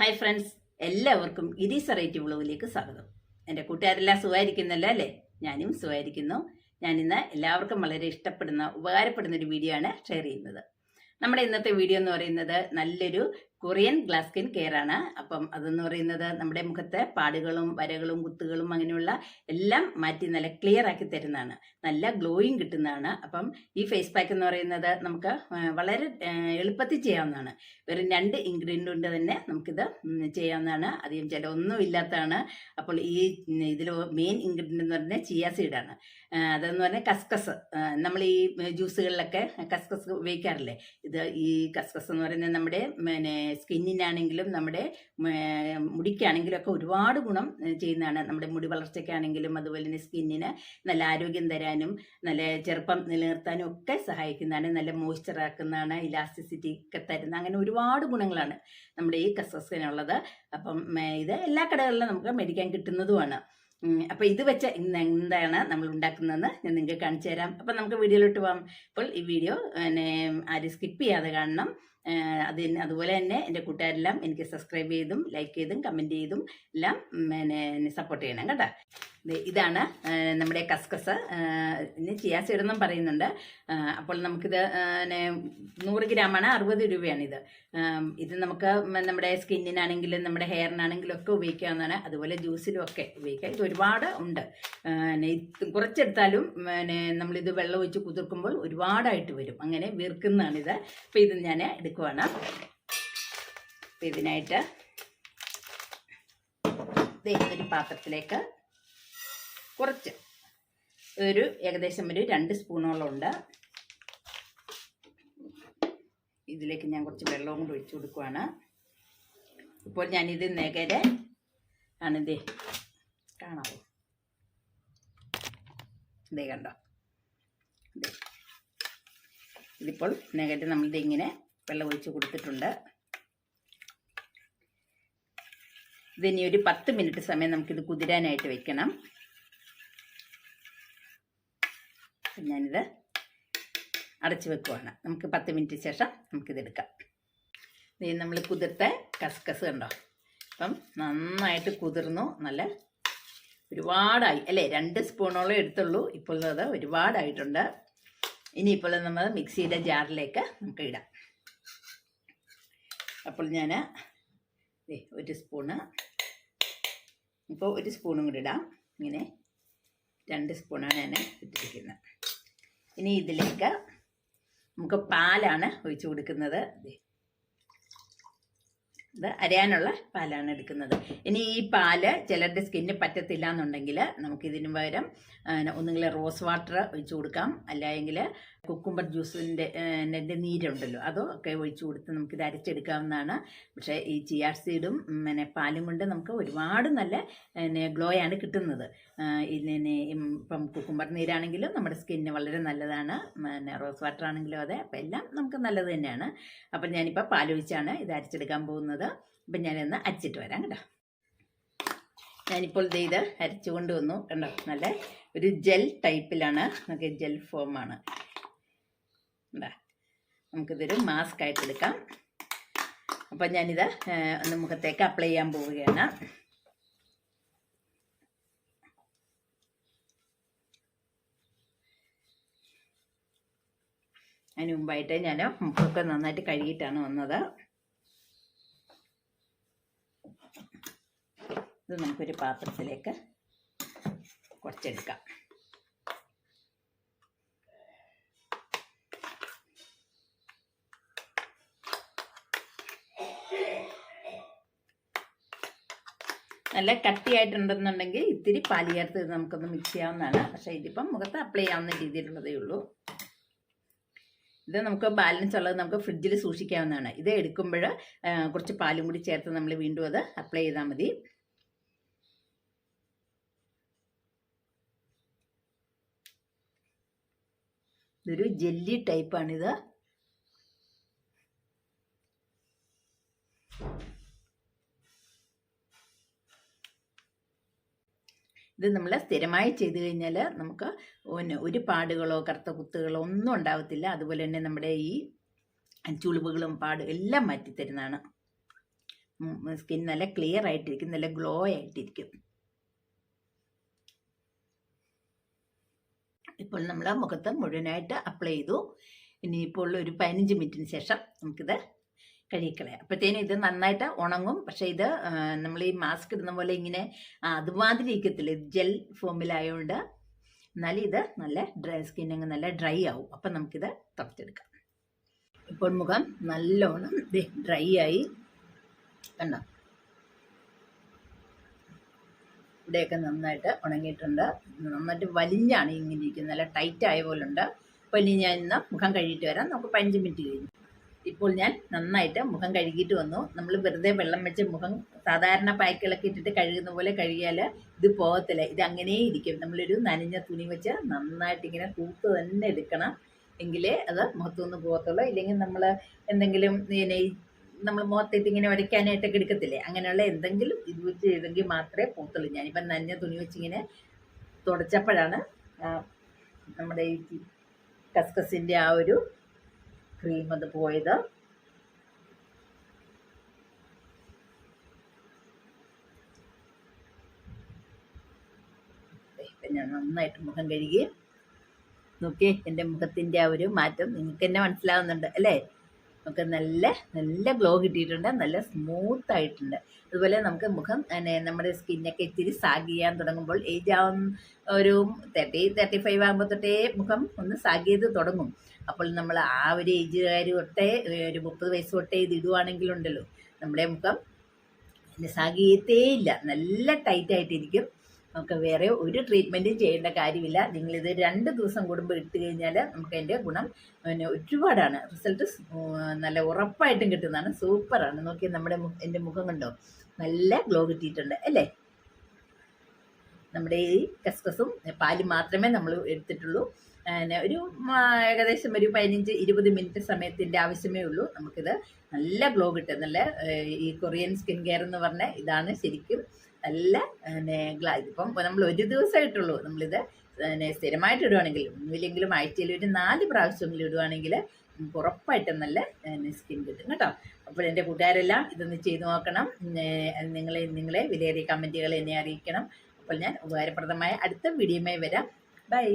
Hi friends, എല്ലാവർക്കും ഗിരീസ് variety വ്ലോഗിലേക്ക് സ്വാഗതം. എൻ്റെ കൂട്ടുകാരെല്ലാം സുഖമായിരിക്കുന്നല്ലോ അല്ലേ? ഞാനും സുഖമായിരിക്കുന്നു. ഞാനിന്ന് എല്ലാവർക്കും വളരെ ഇഷ്ടപ്പെടുന്ന ഉപകാരപ്പെടുന്ന ഒരു വീഡിയോ ആണ് ഷെയർ ചെയ്യുന്നത്. നമ്മുടെ ഇന്നത്തെ വീഡിയോ എന്ന് പറയുന്നത് നല്ലൊരു കൊറിയൻ ഗ്ലാസ് സ്കിൻ കെയർ ആണ്. അപ്പം അതെന്ന് പറയുന്നത് നമ്മുടെ മുഖത്തെ പാടുകളും വരകളും കുത്തുകളും അങ്ങനെയുള്ള എല്ലാം മാറ്റി നല്ല ക്ലിയർ ആക്കി തരുന്നതാണ്, നല്ല ഗ്ലോയിങ് കിട്ടുന്നതാണ്. അപ്പം ഈ ഫേസ് പാക്ക് എന്ന് പറയുന്നത് നമുക്ക് വളരെ എളുപ്പത്തിൽ ചെയ്യാവുന്നതാണ്. വെറും 2 ഇൻഗ്രീഡിയൻ്റ് കൊണ്ട് തന്നെ നമുക്കിത് ചെയ്യാവുന്നതാണ്. അധികം ചിലവൊന്നും ഇല്ലാത്തതാണ്. അപ്പോൾ ഈ ഇതിൽ മെയിൻ ഇൻഗ്രീഡിയൻ്റ് എന്ന് പറഞ്ഞാൽ ചിയ സീഡാണ്. അതെന്ന് പറഞ്ഞാൽ കസ്കസ്. നമ്മൾ ഈ ജ്യൂസുകളിലൊക്കെ കസ്കസ് ഉപയോഗിക്കാറില്ലേ? ഇത് ഈ കസ്കസ് എന്ന് പറയുന്നത് നമ്മുടെ സ്കിന്നിനാണെങ്കിലും നമ്മുടെ മുടിക്കാണെങ്കിലും ഒക്കെ ഒരുപാട് ഗുണം ചെയ്യുന്നതാണ്. നമ്മുടെ മുടി വളർച്ചയ്ക്കാണെങ്കിലും അതുപോലെ തന്നെ സ്കിന്നിന് നല്ല ആരോഗ്യം തരാനും നല്ല ചെറുപ്പം നിലനിർത്താനും ഒക്കെ സഹായിക്കുന്നതാണ്. നല്ല മോയ്സ്ചർ ആക്കുന്നതാണ്, ഇലാസ്റ്റിസിറ്റി ഒക്കെ തരുന്ന, അങ്ങനെ ഒരുപാട് ഗുണങ്ങളാണ് നമ്മുടെ ഈ കസ്കസിനുള്ളത്. അപ്പം ഇത് എല്ലാ കടകളിലും നമുക്ക് മേടിക്കാൻ കിട്ടുന്നതുമാണ്. അപ്പോൾ ഇത് വെച്ച് ഇന്ന് എന്താണ് നമ്മൾ ഉണ്ടാക്കുന്നതെന്ന് ഞാൻ നിങ്ങൾക്ക് കാണിച്ചു തരാം. അപ്പം നമുക്ക് വീഡിയോയിലോട്ട് പോകാം. അപ്പോൾ ഈ വീഡിയോ ആരും സ്കിപ്പ് ചെയ്യാതെ കാണണം. അതുപോലെ തന്നെ എൻ്റെ കൂട്ടുകാരെല്ലാം എനിക്ക് സബ്സ്ക്രൈബ് ചെയ്തും ലൈക്ക് ചെയ്തും കമൻറ്റ് ചെയ്തും എല്ലാം സപ്പോർട്ട് ചെയ്യണം കേട്ടോ. ഇതാണ് നമ്മുടെ കസ്കസ്. ചിയ സീഡെന്നും പറയുന്നുണ്ട്. അപ്പോൾ നമുക്കിത് 100 ഗ്രാമാണ്, 60 രൂപയാണിത്. ഇത് നമുക്ക് നമ്മുടെ സ്കിന്നിനാണെങ്കിലും നമ്മുടെ ഹെയറിനാണെങ്കിലും ഒക്കെ ഉപയോഗിക്കാവുന്നതാണ്. അതുപോലെ ജ്യൂസിലും ഒക്കെ ഉപയോഗിക്കാം. ഇത് ഒരുപാട് ഉണ്ട്. കുറച്ചെടുത്താലും നമ്മളിത് വെള്ളം ഒഴിച്ച് കുതിർക്കുമ്പോൾ ഒരുപാടായിട്ട് വരും, അങ്ങനെ വീർക്കുന്നതാണിത്. അപ്പോൾ ഇത് ഞാൻ എടുക്കുവാണ്. അപ്പോൾ ഇതിനായിട്ട് ഒരു പാത്രത്തിലേക്ക് കുറച്ച് ഏകദേശം ഒരു 2 സ്പൂണോളം ഉണ്ട്. ഇതിലേക്ക് ഞാൻ കുറച്ച് വെള്ളവും കൂടി ഒഴിച്ചു കൊടുക്കുവാണ്. ഇപ്പോൾ ഞാനിത് നെകരെ ആണിത് കാണാവോ? ഇതേ കണ്ടോ? ഇതിപ്പോൾ നെകരെ നമ്മളിത് ഇങ്ങനെ വെള്ളം ഒഴിച്ച് കൊടുത്തിട്ടുണ്ട്. ഇതിനി ഒരു 10 മിനിറ്റ് സമയം നമുക്കിത് കുതിരാനായിട്ട് വെക്കണം. ഞാനിത് അടച്ചു വെക്കുവാണ്. നമുക്ക് 10 മിനിറ്റ് ശേഷം നമുക്കിതെടുക്കാം. ഇത് നമ്മൾ കുതിർത്ത കസ്കസ് കണ്ടോ? അപ്പം നന്നായിട്ട് കുതിർന്നു, നല്ല ഒരുപാടായി അല്ലേ? 2 സ്പൂണോളം എടുത്തുള്ളൂ. ഇപ്പോൾ അത് ഒരുപാടായിട്ടുണ്ട്. ഇനിയിപ്പോൾ നമ്മൾ മിക്സിയുടെ ജാറിലേക്ക് നമുക്ക് ഇടാം. അപ്പോൾ ഞാൻ 1 സ്പൂണ്, ഇപ്പോൾ 1 സ്പൂണും കൂടി ഇടാം. ഇങ്ങനെ 2 സ്പൂണാണ് ഞാൻ ഇട്ടിരിക്കുന്നത്. ഇനി ഇതിലേക്ക് നമുക്ക് പാലാണ് ഒഴിച്ചു കൊടുക്കുന്നത്. ഇത് അരയാനുള്ള പാലാണ് എടുക്കുന്നത്. ഇനി ഈ പാല് ചിലരുടെ സ്കിന്നിന് പറ്റത്തില്ല എന്നുണ്ടെങ്കിൽ നമുക്കിതിന് പകരം ഒന്നുകിൽ റോസ് വാട്ടർ ഒഴിച്ചു കൊടുക്കാം, അല്ലെങ്കിൽ കുക്കുംബർ ജ്യൂസിൻ്റെ നീരുണ്ടല്ലോ അതൊക്കെ ഒഴിച്ചു കൊടുത്ത് നമുക്കിത് അരച്ചെടുക്കാവുന്നതാണ്. പക്ഷേ ഈ ചിയ സീഡും പാലും കൊണ്ട് നമുക്ക് ഒരുപാട് നല്ല ഗ്ലോയാണ് കിട്ടുന്നത്. ഇപ്പം കുക്കുംബർ നീരാണെങ്കിലും നമ്മുടെ സ്കിന്നിന് വളരെ നല്ലതാണ്, റോസ് വാട്ടർ ആണെങ്കിലും അതെ. അപ്പം എല്ലാം നമുക്ക് നല്ലത് തന്നെയാണ്. അപ്പം ഞാനിപ്പോൾ പാലൊഴിച്ചാണ് ഇത് അരച്ചെടുക്കാൻ പോകുന്നത്. അപ്പം ഞാനൊന്ന് അരച്ചിട്ട് വരാം കേട്ടോ. ഞാനിപ്പോൾ ഇത് അരച്ചു കൊണ്ടുവന്നു കണ്ടോ? നല്ല ഒരു ജെൽ ടൈപ്പിലാണ്, നമുക്ക് ജെൽ ഫോമാണ്. എന്താ, നമുക്കിതൊരു മാസ്ക് ആയിട്ട് എടുക്കാം. അപ്പം ഞാനിത് ഒന്ന് മുഖത്തേക്ക് അപ്ലൈ ചെയ്യാൻ പോവുകയാണ്. അതിന് മുമ്പായിട്ട് ഞാൻ മുഖമൊക്കെ നന്നായിട്ട് കഴുകിയിട്ടാണ് വന്നത്. ഇത് നമുക്കൊരു പാത്രത്തിലേക്ക് കുറച്ചെടുക്കാം. നല്ല കട്ടിയായിട്ടുണ്ടെന്നുണ്ടെങ്കിൽ ഇത്തിരി പാല് ചേർത്ത് നമുക്കൊന്ന് മിക്സ് ചെയ്യാവുന്നതാണ്. പക്ഷേ ഇതിപ്പം മുഖത്ത് അപ്ലൈ ചെയ്യാവുന്ന രീതിയിലുള്ളതേ ഉള്ളൂ. ഇത് നമുക്ക് ബാലൻസ് ഉള്ളത് നമുക്ക് ഫ്രിഡ്ജിൽ സൂക്ഷിക്കാവുന്നതാണ്. ഇത് എടുക്കുമ്പോൾ കുറച്ച് പാലും കൂടി ചേർത്ത് നമ്മൾ വീണ്ടും അത് അപ്ലൈ ചെയ്താൽ മതി. ഇതൊരു ജെല്ലി ടൈപ്പാണിത്. ഇത് നമ്മൾ സ്ഥിരമായി ചെയ്ത് കഴിഞ്ഞാൽ നമുക്ക് ഒരു പാടുകളോ കറുത്ത കുത്തുകളോ ഒന്നും ഉണ്ടാവത്തില്ല. അതുപോലെ തന്നെ നമ്മുടെ ഈ ചുളിവുകളും പാടും എല്ലാം മാറ്റിത്തരുന്നതാണ്. സ്കിൻ നല്ല ക്ലിയർ ആയിട്ടിരിക്കും, നല്ല ഗ്ലോ ആയിട്ടിരിക്കും. ഇപ്പോൾ നമ്മൾ മുഖത്ത് മുഴുവനായിട്ട് അപ്ലൈ ചെയ്തു. ഇനിയിപ്പോൾ ഒരു 15 മിനിറ്റിന് ശേഷം നമുക്കിത് കഴുകിക്കളയാം. അപ്പോഴത്തേനും ഇത് നന്നായിട്ട് ഉണങ്ങും. പക്ഷേ ഇത് നമ്മൾ ഈ മാസ്ക് ഇടുന്ന പോലെ ഇങ്ങനെ അതുമാതിരി ഇരിക്കത്തില്ല, ജെൽ ഫോമിലായതുകൊണ്ട്. എന്നാലും ഇത് നല്ല സ്കിന്നങ്ങ് നല്ല ഡ്രൈ ആവും. അപ്പം നമുക്കിത് തുറച്ചെടുക്കാം. ഇപ്പോൾ മുഖം നല്ലോണം ഡ്രൈ ആയി കണ്ടോ, ഇവിടെയൊക്കെ നന്നായിട്ട് ഉണങ്ങിയിട്ടുണ്ട്. നന്നായിട്ട് വലിഞ്ഞാണ് ഇങ്ങനെ ഇരിക്കുന്നത്, നല്ല ടൈറ്റ് ആയ പോലെ ഉണ്ട്. അപ്പോൾ ഇനി ഞാൻ ഇന്ന് മുഖം കഴുകിയിട്ട് വരാം. നമുക്ക് 15 മിനിറ്റ് കഴിഞ്ഞു. ഇപ്പോൾ ഞാൻ നന്നായിട്ട് മുഖം കഴുകിയിട്ട് വന്നു. നമ്മൾ വെറുതെ വെള്ളം വെച്ച് മുഖം സാധാരണ പായ്ക്കുകളൊക്കെ ഇട്ടിട്ട് കഴുകുന്ന പോലെ കഴുകിയാൽ ഇത് പോകത്തില്ല. ഇത് അങ്ങനെ ഇരിക്കും. നമ്മളൊരു നനഞ്ഞ തുണി വെച്ച് നന്നായിട്ട് ഇങ്ങനെ തൂത്ത് തന്നെ എടുക്കണം, എങ്കിലേ അത് മുഖത്തുനിന്ന് പോകത്തുള്ളൂ. ഇല്ലെങ്കിൽ നമ്മൾ എന്തെങ്കിലും നമ്മൾ മുഖത്തേക്ക് ഇങ്ങനെ വരയ്ക്കാനായിട്ടൊക്കെ എടുക്കത്തില്ലേ, അങ്ങനെയുള്ള എന്തെങ്കിലും ഇത് വെച്ച് ചെയ്തെങ്കിൽ മാത്രമേ പോകത്തുള്ളൂ. ഞാനിപ്പം നനഞ്ഞ തുണി വെച്ചിങ്ങനെ തുടച്ചപ്പോഴാണ് നമ്മുടെ ഈ കസ്കസിൻ്റെ ആ ഒരു ക്രീം അത് പോയത്. ഞാൻ നന്നായിട്ട് മുഖം കഴുകി. നോക്കിയേ, എൻ്റെ മുഖത്തിൻ്റെ ആ ഒരു മാറ്റം നിങ്ങൾക്ക് തന്നെ മനസ്സിലാവുന്നുണ്ട് അല്ലേ? നമുക്ക് നല്ല നല്ല ഗ്ലോ കിട്ടിയിട്ടുണ്ട്, നല്ല സ്മൂത്ത് ആയിട്ടുണ്ട്. അതുപോലെ നമുക്ക് മുഖം നമ്മുടെ സ്കിന്നൊക്കെ ഇത്തിരി സാഗ് ചെയ്യാൻ തുടങ്ങുമ്പോൾ ഏജ് ഒരു 30-35 ആകുമ്പോൾ തൊട്ടേ മുഖം ഒന്ന് സാഗ് ചെയ്ത് തുടങ്ങും. അപ്പോൾ നമ്മൾ ആ ഒരു ഏജുകാർ തൊട്ടേ ഒരു 30 വയസ്സ് തൊട്ടേ ഇത് ഇടുവാണെങ്കിലുണ്ടല്ലോ, നമ്മുടെ മുഖം സാഗ് ചെയ്യത്തേ ഇല്ല, നല്ല ടൈറ്റായിട്ടിരിക്കും. നമുക്ക് വേറെ ഒരു ട്രീറ്റ്മെൻറ്റും ചെയ്യേണ്ട കാര്യമില്ല. നിങ്ങളിത് 2 ദിവസം കൂടുമ്പോൾ ഇട്ട് കഴിഞ്ഞാൽ നമുക്ക് അതിൻ്റെ ഗുണം ഒരുപാടാണ്. റിസൾട്ട് നല്ല ഉറപ്പായിട്ടും കിട്ടുന്നതാണ്. സൂപ്പറാണ്. നോക്കി, എൻ്റെ മുഖം കണ്ടോ, നല്ല ഗ്ലോ കിട്ടിയിട്ടുണ്ട് അല്ലേ? നമ്മുടെ ഈ കസ്കസും പാലും മാത്രമേ നമ്മൾ എടുത്തിട്ടുള്ളൂ. ഒരു ഏകദേശം ഒരു 15-20 മിനിറ്റ് സമയത്തിൻ്റെ ആവശ്യമേ ഉള്ളൂ. നമുക്കിത് നല്ല ഗ്ലോ കിട്ടും. നല്ല ഈ കൊറിയൻ സ്കിൻ കെയർ എന്ന് പറഞ്ഞാൽ ഇതാണ് ശരിക്കും നല്ല ഇതിപ്പം നമ്മൾ ഒരു ദിവസമായിട്ടുള്ളൂ. നമ്മളിത് സ്ഥിരമായിട്ട് ഇടുവാണെങ്കിൽ, ഒന്നുമില്ലെങ്കിലും ആഴ്ചയിൽ ഒരു 4 പ്രാവശ്യമെങ്കിലും ഇടുവാണെങ്കിൽ നമുക്ക് ഉറപ്പായിട്ടും നല്ല സ്കിൻ കിട്ടും കേട്ടോ. അപ്പോൾ എൻ്റെ കൂട്ടുകാരെല്ലാം ഇതൊന്ന് ചെയ്തു നോക്കണം. നിങ്ങളെ വിലയേറിയ കമൻറ്റുകൾ എന്നെ അറിയിക്കണം. അപ്പോൾ ഞാൻ ഉപകാരപ്രദമായ അടുത്ത വീഡിയോയുമായി വരാം. ബൈ.